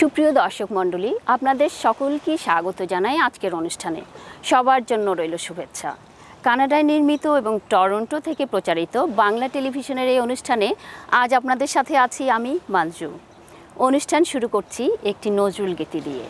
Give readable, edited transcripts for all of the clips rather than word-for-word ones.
সুপ্রিয় দর্শক মণ্ডলী, আপনাদের সকলকে স্বাগত জানাই আজকের অনুষ্ঠানে। সবার জন্য রইল শুভেচ্ছা। কানাডায় নির্মিত এবং টরন্টো থেকে প্রচারিত বাংলা টেলিভিশনের এই অনুষ্ঠানে আজ আপনাদের সাথে আছি আমি মানজু। অনুষ্ঠান শুরু করছি একটি নজরুল গীতি দিয়ে।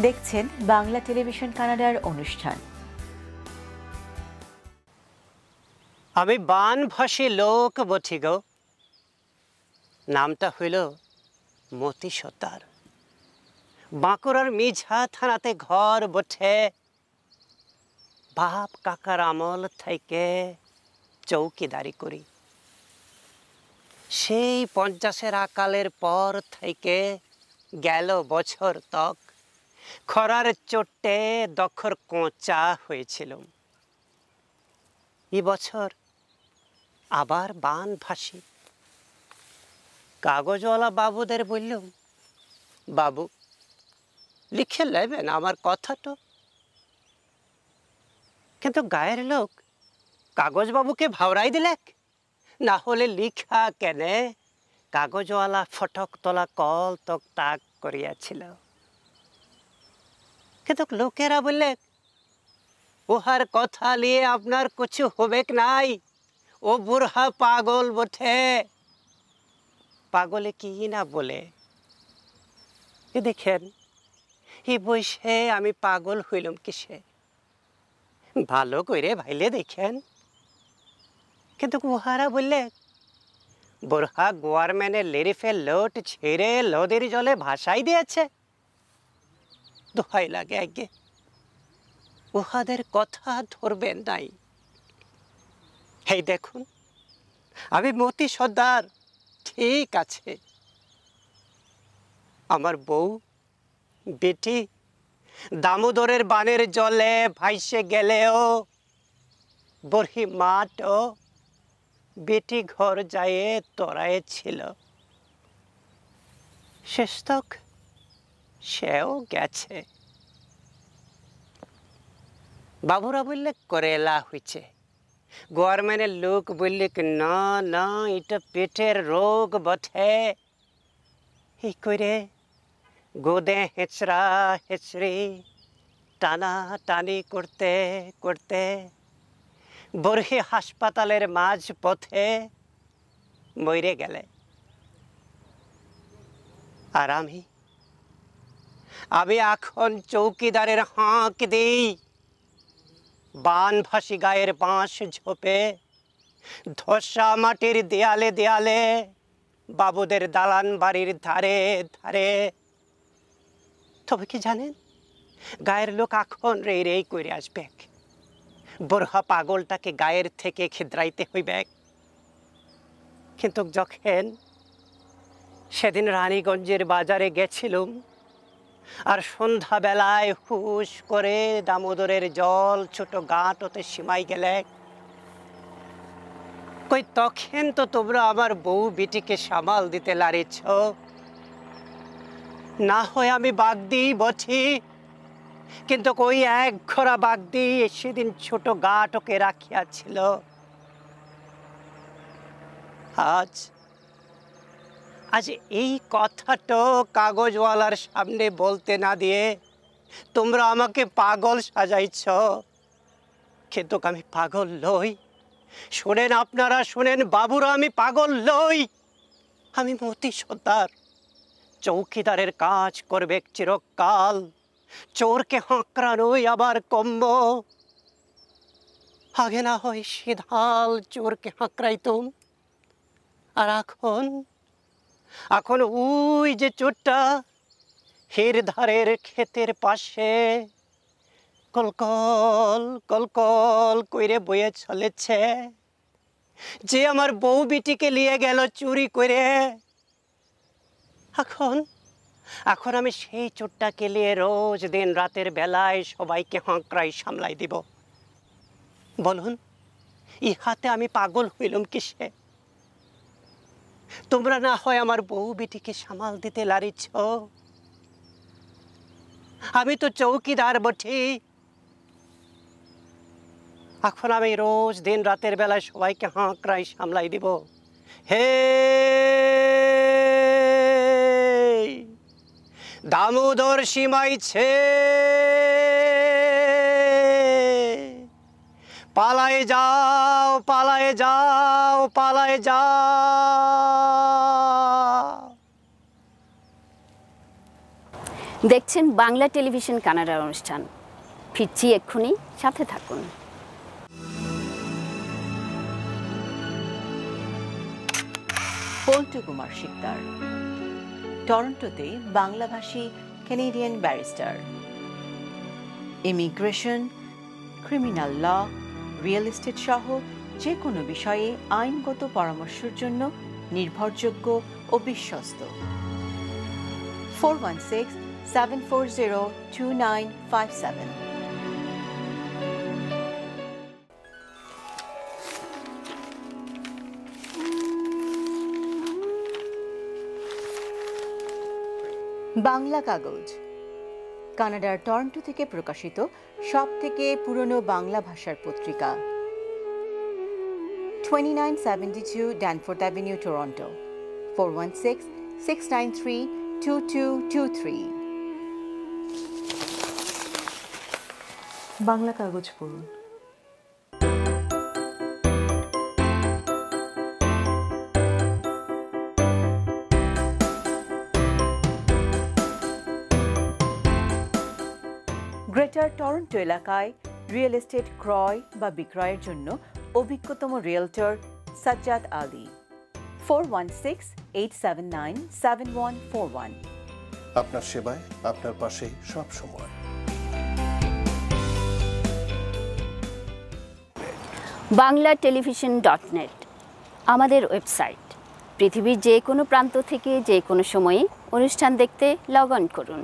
দেখছেন বাংলা টেলিভিশন কানাডার অনুষ্ঠান। আমি বানভাসী লোক বঠি গো, নামটা হইল মতি সতার। বাঁকুড়ার মিঝা থানাতে ঘর বঠে, বাপ কাকার আমল থেকে চৌকিদারি করি। সেই 50-এর আকালের পর থেকে গেল বছর তক খরার চোটে দখর কোঁচা হয়েছিল। এই বছর আবার বান ভাসি। কাগজওয়ালা বাবুদের বললুম, বাবু লিখে নেবেন আমার কথাটা। কিন্তু গায়ের লোক কাগজবাবুকে ভাওরাই দিলেক, না হলে লিখা কেনে। কাগজওয়ালা ফটক তোলা কল তক তাক করিয়াছিল। কিন্তু লোকেরা বললে, ওহার কথা নিয়ে আপনার কিছু হবে নাই, ও বুড়া পাগল বটে। পাগলে কি না বলে। এ দেখেন, এই বয়সে আমি পাগল হইলাম কিসে? ভালো করে ভাইলে দেখেন। কিন্তু উহারা বললে, বুড়া গোয়ারম্যানের লেরিফে লোট ছেড়ে নদীর জলে ভাসাই দিয়েছে। দোহাই লাগে আগে, উহাদের কথা ধরবেন নাই। এই দেখুন, আমি মতি সর্দার, ঠিক আছে। আমার বউ বেটি দামোদরের বানের জলে ভাইসে গেলেও বড়ি মাঠও বেটি ঘর যায় তরায়ে ছিল। শেষ তক সেও গেছে। বাবুরা বললে করেলা হইছে। গভর্নমেন্টের লোক বললে না না, এটা পেটের রোগ বটে। এই করে গোদে হেঁচড়া হেঁচড়ি টানা টানি করতে করতে বরহি হাসপাতালের মাঝ পথে মরে গেলে। আর আমি এখন চৌকিদারের হাঁক দিই। বানভাসি গায়ের বাঁশ ঝোপে, ধসা মাটির দেয়ালে দেয়ালে, বাবুদের দালান বাড়ির ধারে ধারে। তবে কি জানেন, গায়ের লোক এখন রে রে করে আসবে। বড়হা পাগলটাকে গায়ের থেকে খিদ্রাইতে হইবে। কিন্তু যখন সেদিন রানীগঞ্জের বাজারে গেছিলুম, আর সন্ধ্যাবেলায় হুশ করে দামোদরের জল ছোট গাঁটতে সীমাই গেলে, কই তখন তো তোমরা আমার বউ বেটিকে সামাল দিতে লারিছ। না হয় আমি বাগদি বছি, কিন্তু কই এক ঘোড়া বাগদি সেদিন ছোট গাঁটকে রাখিয়াছিল। আজ আজ এই কথাটা কাগজওয়ালার সামনে বলতে না দিয়ে তোমরা আমাকে পাগল সাজাইছ। কিন্তু আমি পাগল লই। শোনেন আপনারা, শোনেন বাবুরা, আমি পাগল লই। আমি মতি সর্দার, চৌকিদারের কাজ করবে চিরকাল। চোরকে হাঁকড়ানোই আবার কম্ব। আগে না হয় সিধাল চোরকে হাঁকড়াইতুম, আর এখন ওই যে চোরটা হের ধারের ক্ষেতের পাশে কলকল কলকল কইরে বয়ে চলেছে, যে আমার বউ বিটিকে নিয়ে গেল চুরি করে। এখন আমি সেই চোরটাকে নিয়ে রোজ দিন রাতের বেলায় সবাইকে হাঁকড়াই সামলাই দিব। বলুন, ইহাতে আমি পাগল হইলাম কিসে? তোমরা না হয় আমার বউ বিটিকে সামাল দিতে লারিছ। আমি তো চৌকিদার বটি। এখন আমি রোজ দিন রাতের বেলায় সবাইকে হাঁকড়াই সামলাই দিব। হে দামোদর সীমাইছে, পালায়ে যাও পালায়ে যাও পালায়ে যাও। দেখছেন বাংলা টেলিভিশন কানাডার অনুষ্ঠান। ফিরছি এক্ষুনি, সাথে থাকুন। পল্টু কুমার শিকদার, টরন্টোতে বাংলাভাষী Canadian barrister. Immigration, criminal law, real estate সহ যে কোনো বিষয়ে আইনগত পরামর্শের জন্য নির্ভরযোগ্য ও বিশ্বস্ত। 416-740-2957। বাংলা কাগজ কানাডার টরন্টো থেকে প্রকাশিত সবথেকে পুরনো বাংলা ভাষার পত্রিকা 2972 Danforth Avenue, Toronto 416-693-2223 বাংলা কাগজ পড়ুন। গ্রেটার টরন্টো এলাকায় রিয়েল এস্টেট ক্রয় বা বিক্রয়ের জন্য অভিজ্ঞতম রিয়েলটর সাজ্জাদ আলী 416-879-7141 আপনার সেবায় আপনার পাশে সব সময়। banglatelevision.net আমাদের ওয়েবসাইট। পৃথিবীর যে কোনো প্রান্ত থেকে যে কোনো সময়ে অনুষ্ঠান দেখতে লগ অন করুন।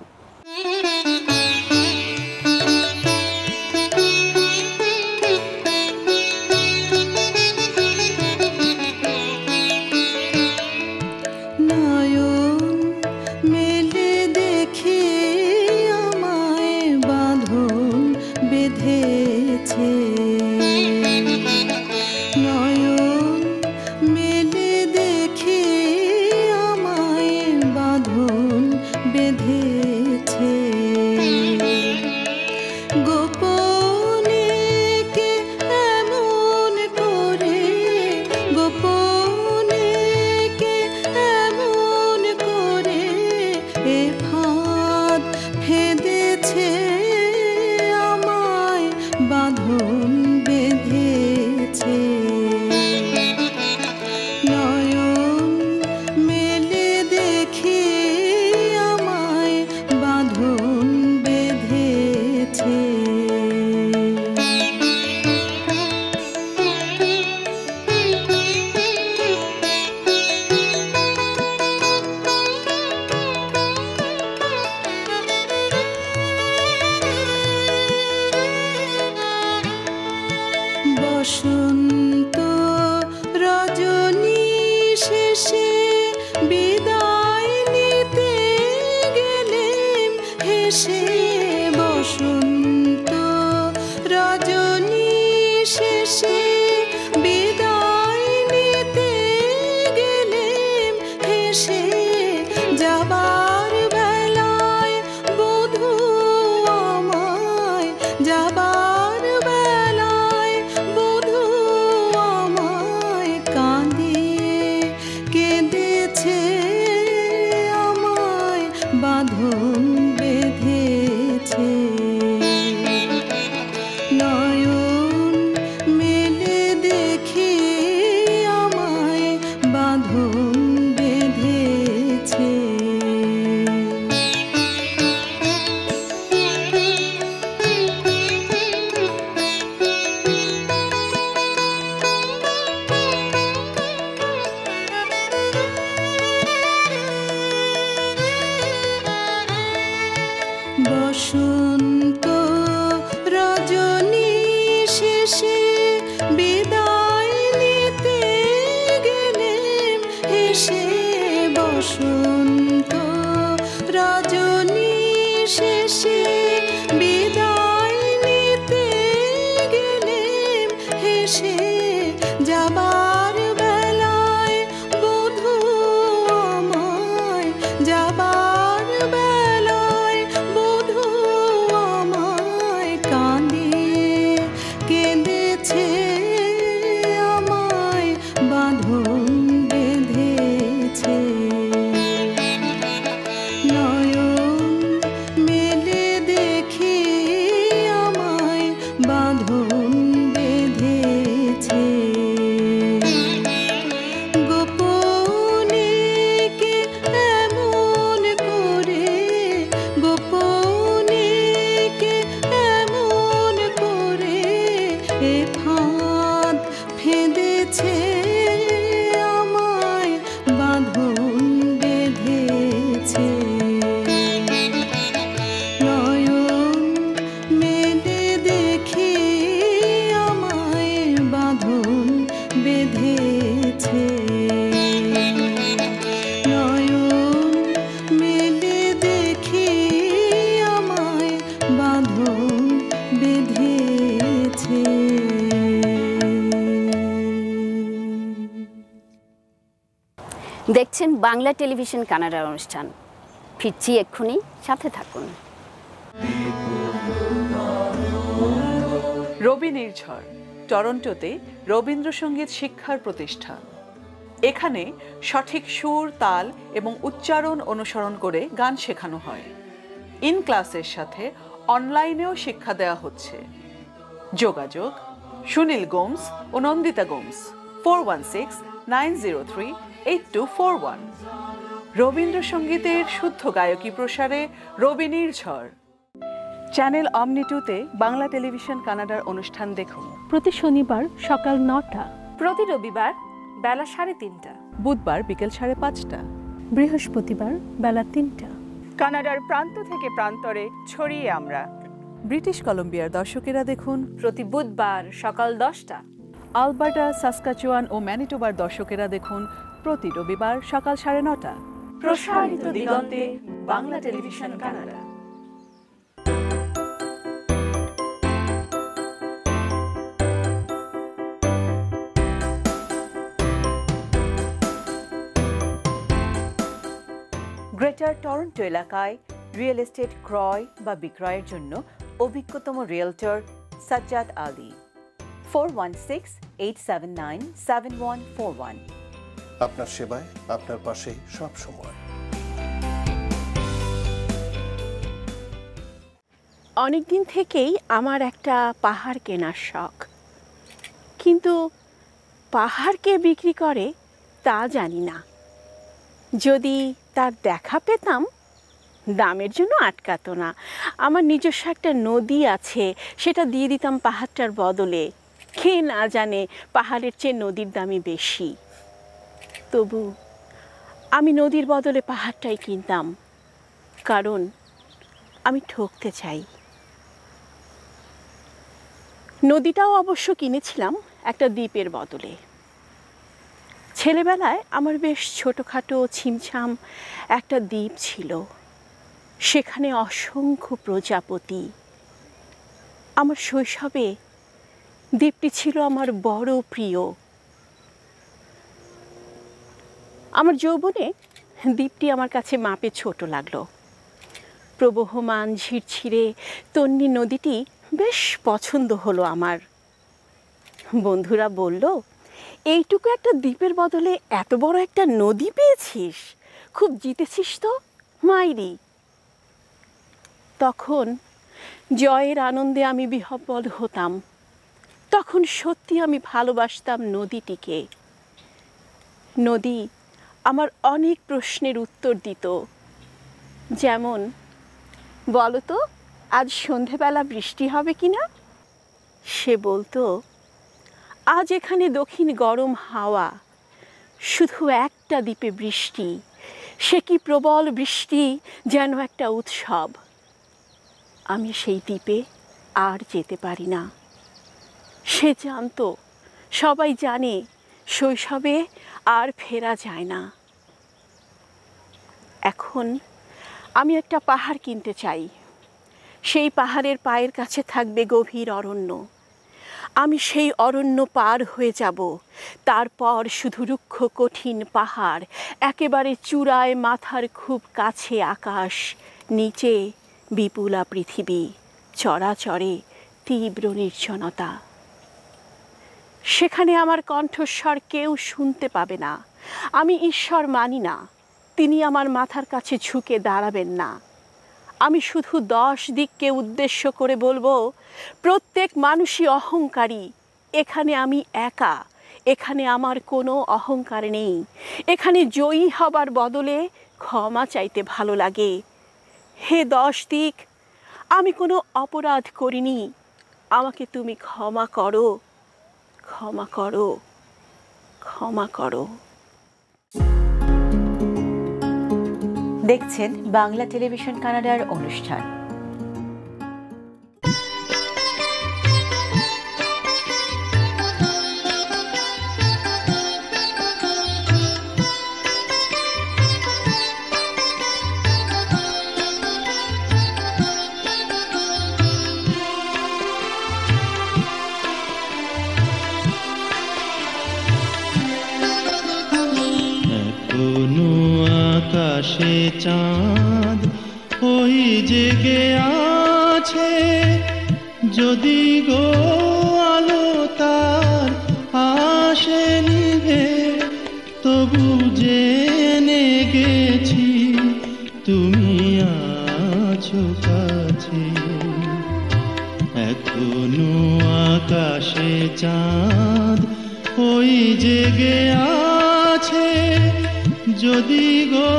বসন্ত রজনী শেষে বিদায় নিতে গেলেন হেসে। বসন্ত রজনী শেষে বিদায় নিতে গেলেন হেসে। যাবার বেলায় বধূ আমায় যাবার বেলায় বধূ আমায় কাঁদিয়ে কেঁদেছে আমায় বাঁধন বেঁধেছে। নয়ন মেলে দেখে আমায় বাঁধন বেঁধেছে। বসন্ত রজনী শেষে বিদায় নিতে গেলেন হেসে। বসন্ত রজনী শেষে বিদায় নিতে গেলেন হেসে। যাবার বেলায় বধূ আমায় যাবার বেলায় বধূ আমায় কাঁদিয়ে কেঁদেছে আমায় বাঁধন বেঁধেছে। নয়ন মেলে দেখে আমায় বাঁধন বেঁধেছে। গোপনে কে এমন করে গোপনে কে এমন করে এ ফাঁদ ফেঁদেছে আমায় বাঁধন বেঁধেছে। নয়ন মেলে দেখে আমায় বাঁধন বেঁধেছে। নয়ন মেলে দেখে দেখছেন বাংলা টেলিভিশন কানাডার অনুষ্ঠান। ফিরছি এক্ষুনি, সাথে থাকুন। রবি নির্ঝর টরন্টোতে রবীন্দ্রসঙ্গীত শিক্ষার প্রতিষ্ঠান। এখানে সঠিক সুর, তাল এবং উচ্চারণ অনুসরণ করে গান শেখানো হয়। ইন ক্লাসের সাথে অনলাইনেও শিক্ষা দেওয়া হচ্ছে। যোগাযোগ সুনীল গোমস ও নন্দিতা গোমস, 4169038241। রবীন্দ্রসঙ্গীতের শুদ্ধ গায়কী প্রসারে রবি নির্ঝর। চ্যানেল অমনি 2-তে বাংলা টেলিভিশন কানাডার অনুষ্ঠান দেখুন। প্রতি শনিবার সকাল 9টা, প্রতি রবিবার বেলা 3:30, বুধবার বিকেল 5:30। বৃহস্পতিবার বেলা 3টা। কানাডার প্রান্ত থেকে প্রান্তরে ছড়িয়ে আমরা। ব্রিটিশ কলম্বিয়ার দর্শকেরা দেখুন প্রতি বুধবার সকাল 10টা। আলবার্টা, সাসকাচুয়ান ও ম্যানিটোবার দর্শকেরা দেখুন প্রতি রবিবার সকাল 9:30। প্রসারিত দিগন্তে Bangla television Canada. Greater Toronto এলাকায় রিয়েল এস্টেট ক্রয় বা বিক্রয়ের জন্য অভিজ্ঞতম রিয়েলটর সাজ্জাদ আলী, 4168797141। আপনার সেবায়, আপনার পাশে সব সময়। অনেক দিন থেকেই আমার একটা পাহাড় কেনার শখ, কিন্তু পাহাড় কে বিক্রি করে তা জানি না। যদি তার দেখা পেতাম, দামের জন্য আটকাতো না। আমার নিজস্ব একটা নদী আছে, সেটা দিয়ে দিতাম পাহাড়টার বদলে। কে না জানে পাহাড়ের চেয়ে নদীর দামই বেশি। তবু আমি নদীর বদলে পাহাড়টাই কিনতাম, কারণ আমি ঠকতে চাই। নদীটাও অবশ্য কিনেছিলাম একটা দ্বীপের বদলে। ছেলেবেলায় আমার বেশ ছোটোখাটো ছিমছাম একটা দ্বীপ ছিল, সেখানে অসংখ্য প্রজাপতি। আমার শৈশবে দ্বীপটি ছিল আমার বড় প্রিয়। আমার যৌবনে দ্বীপটি আমার কাছে মাপে ছোট লাগলো। প্রবহমান ঝিরঝিরে তন্নি নদীটি বেশ পছন্দ হলো আমার। বন্ধুরা বলল, এইটুকু একটা দ্বীপের বদলে এত বড় একটা নদী পেয়েছিস, খুব জিতেছিস তো মাইরি। তখন জয়ের আনন্দে আমি বিহ্বল হতাম। তখন সত্যি আমি ভালোবাসতাম নদীটিকে। নদী আমার অনেক প্রশ্নের উত্তর দিত, যেমন, বলো তো আজ সন্ধেবেলা বৃষ্টি হবে কি না? সে বলতো, আজ এখানে দক্ষিণ গরম হাওয়া, শুধু একটা দ্বীপে বৃষ্টি, সে কি প্রবল বৃষ্টি, যেন একটা উৎসব। আমি সেই দ্বীপে আর যেতে পারি না। সে জানতো, সবাই জানে, শৈশবে আর ফেরা যায় না। এখন আমি একটা পাহাড় কিনতে চাই। সেই পাহাড়ের পায়ের কাছে থাকবে গভীর অরণ্য। আমি সেই অরণ্য পার হয়ে যাব। তারপর শুধু রুক্ষ কঠিন পাহাড়, একেবারে চূড়ায় মাথার খুব কাছে আকাশ, নিচে বিপুলা পৃথিবী, চরাচরে তীব্র নির্জনতা। সেখানে আমার কণ্ঠস্বর কেউ শুনতে পাবে না। আমি ঈশ্বর মানি না, তিনি আমার মাথার কাছে ঝুঁকে দাঁড়াবেন না। আমি শুধু 10 দিককে উদ্দেশ্য করে বলবো, প্রত্যেক মানুষই অহংকারী। এখানে আমি একা, এখানে আমার কোনো অহংকার নেই। এখানে জয়ী হবার বদলে ক্ষমা চাইতে ভালো লাগে। হে 10 দিক, আমি কোনো অপরাধ করিনি, আমাকে তুমি ক্ষমা করো, ক্ষমা করো, ক্ষমা করো। দেখছেন বাংলা টেলিভিশন কানাডার অনুষ্ঠান। কোন চাঁদ ওই জেগে আছে, যদি গো আলো তার আসে নিভে, তবু জেনে গেছি তুমি আছো কাছে। এখনো আকাশে চাঁদ ওই জেগে আছে, যদি গো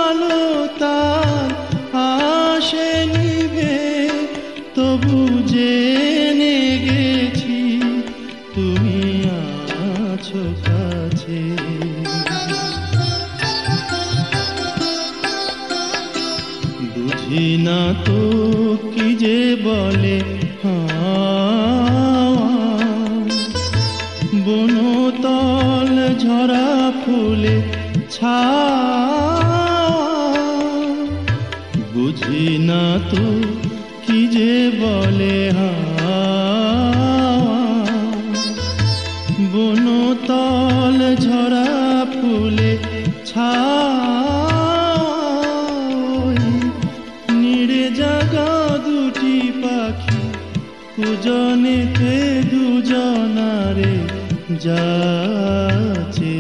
আলো তার আসে নিভে, তবু জেনে গেছি তুমি আছো কাছে। বুঝি না তো কি যে বলে বনতল ঝরা ফুলে বুঝি না তো কি যে বলে বনতল ঝরা ফুলে নিড়ে জাগা দুটি পাখি, কুজনেতে দুজনারে যাচ্ছে।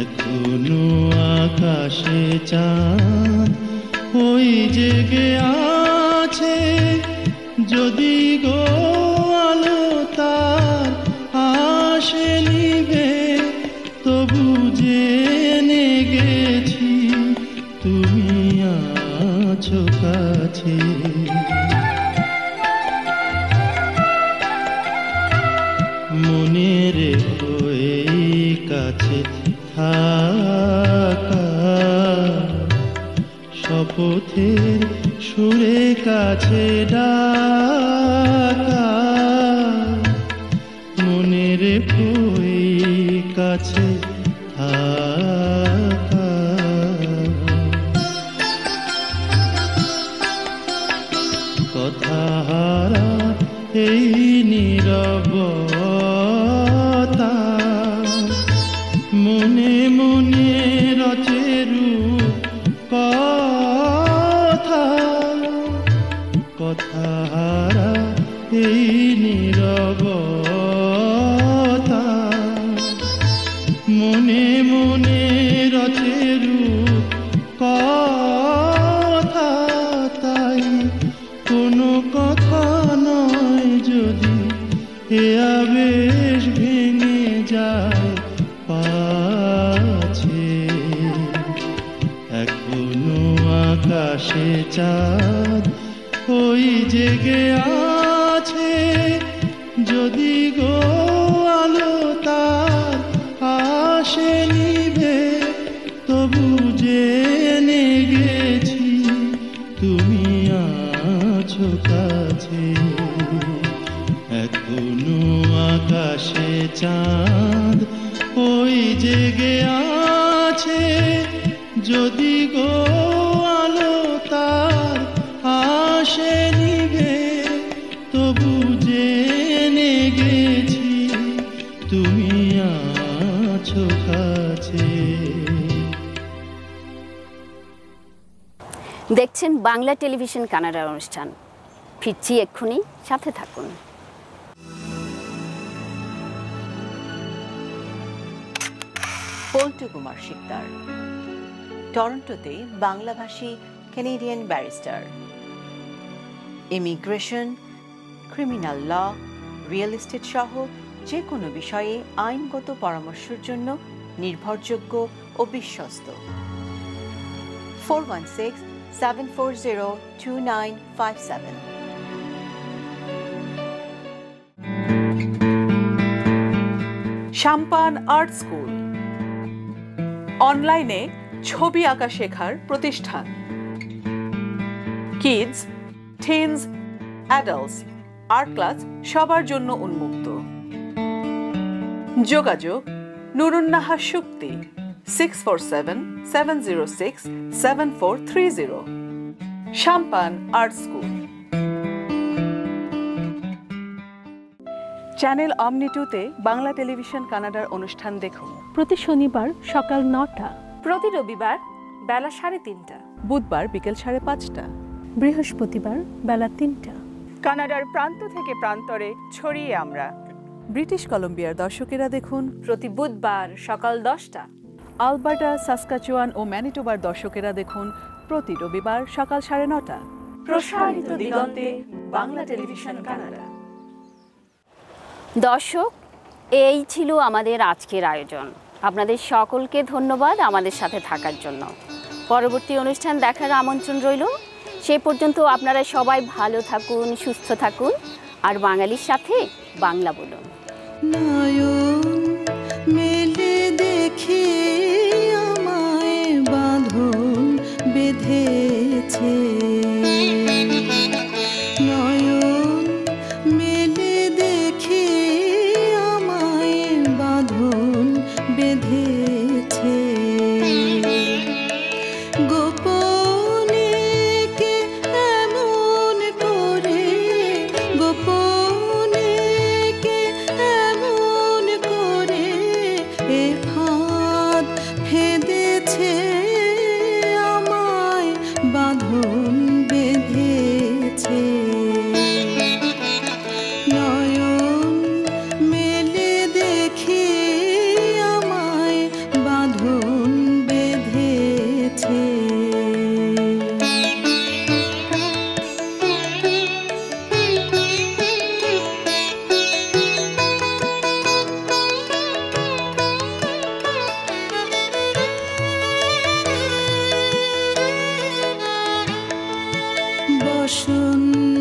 এখনো আকাশে চাঁদ ওই জেগে আছে, যদি গো আলো তার আসে নিভে, তবু জেনে গেছি তুমি আছো কাছে। মনে রেখো এই কাছে থাকা, শপথের সুরে কাছে ডাকা। মনে রেখো এই কাছে থাকা, কথা হারা এই নীরবতা, মনে মনে রচে রূপ কথা। কথা হারা এই নীরবতা, মনে মনে রচে রূপ কথা। তাই কোনো কথা নয় যদি এ আবেশ ভেঙে যায় পাছে। এখনো আকাশে চাঁদ ওই জেগে আছে, যদি গো আলো তার আসে নিভে, তবু জেনে গেছি তুমি আছো কাছে। এখনো আকাশে চাঁদ ওই জেগে আছে, যদি গো আলো তার আসে নিভে, তবু জেনে গেছি তুমি আছো কাছে। দেখছেন বাংলা টেলিভিশন কানাডার অনুষ্ঠান। ফিরছি এক্ষুনি, সাথে থাকুন। পল্টু কুমার শিকদার টরন্টোতে বাংলাভাষী Canadian barrister. Immigration, criminal law, real estate সহ যে কোনো বিষয়ে আইনগত পরামর্শের জন্য নির্ভরযোগ্য ও বিশ্বস্ত। 416-740-2957। সাম্পান আর্ট স্কুল অনলাইনে ছবি আঁকা শেখার প্রতিষ্ঠান। Kids, teens, adults art class সবার জন্য উন্মুক্ত। যোগাযোগ Nurunnaha Shukti 647-706-7430। Sampan art school. Channel Omni 2-তে বাংলা টেলিভিশন কানাডার অনুষ্ঠান দেখুন প্রতি শনিবার সকাল 9টা, প্রতি রবিবার বেলা 3:30। বুধবার বিকেল 5:30। বৃহস্পতিবার বেলা 3টা। কানাডার প্রান্ত থেকে প্রান্তরে ছড়িয়ে আমরা। ব্রিটিশ কলম্বিয়ার দর্শকেরা দেখুন প্রতি বুধবার সকাল 10টা। আলবার্টা, সাসকাচুয়ান ও ম্যানিটোবার দর্শকেরা দেখুন প্রতি রবিবার সকাল 9:30। প্রসারিত দিগন্তে বাংলা টেলিভিশন কানাডা। দর্শক, এই ছিল আমাদের আজকের আয়োজন। আপনাদের সকলকে ধন্যবাদ আমাদের সাথে থাকার জন্য। পরবর্তী অনুষ্ঠান দেখার আমন্ত্রণ রইল। সে পর্যন্ত আপনারা সবাই ভালো থাকুন, সুস্থ থাকুন, আর বাঙালির সাথে বাংলা বলুন। নয়ন মেলে দেখে আমায় বাঁধন বেঁধেছে। নয়ন মেলে দেখে আমায় বাঁধন বেঁধেছে। গোপনে কে এমন করে, গোপনে কে এমন করে এ ফাঁদ ফেঁদেছে, আমায় বাঁধন বেঁধেছে। নয়ন মেলে দেখে আমায় বাঁধন বেঁধেছে। বসন্ত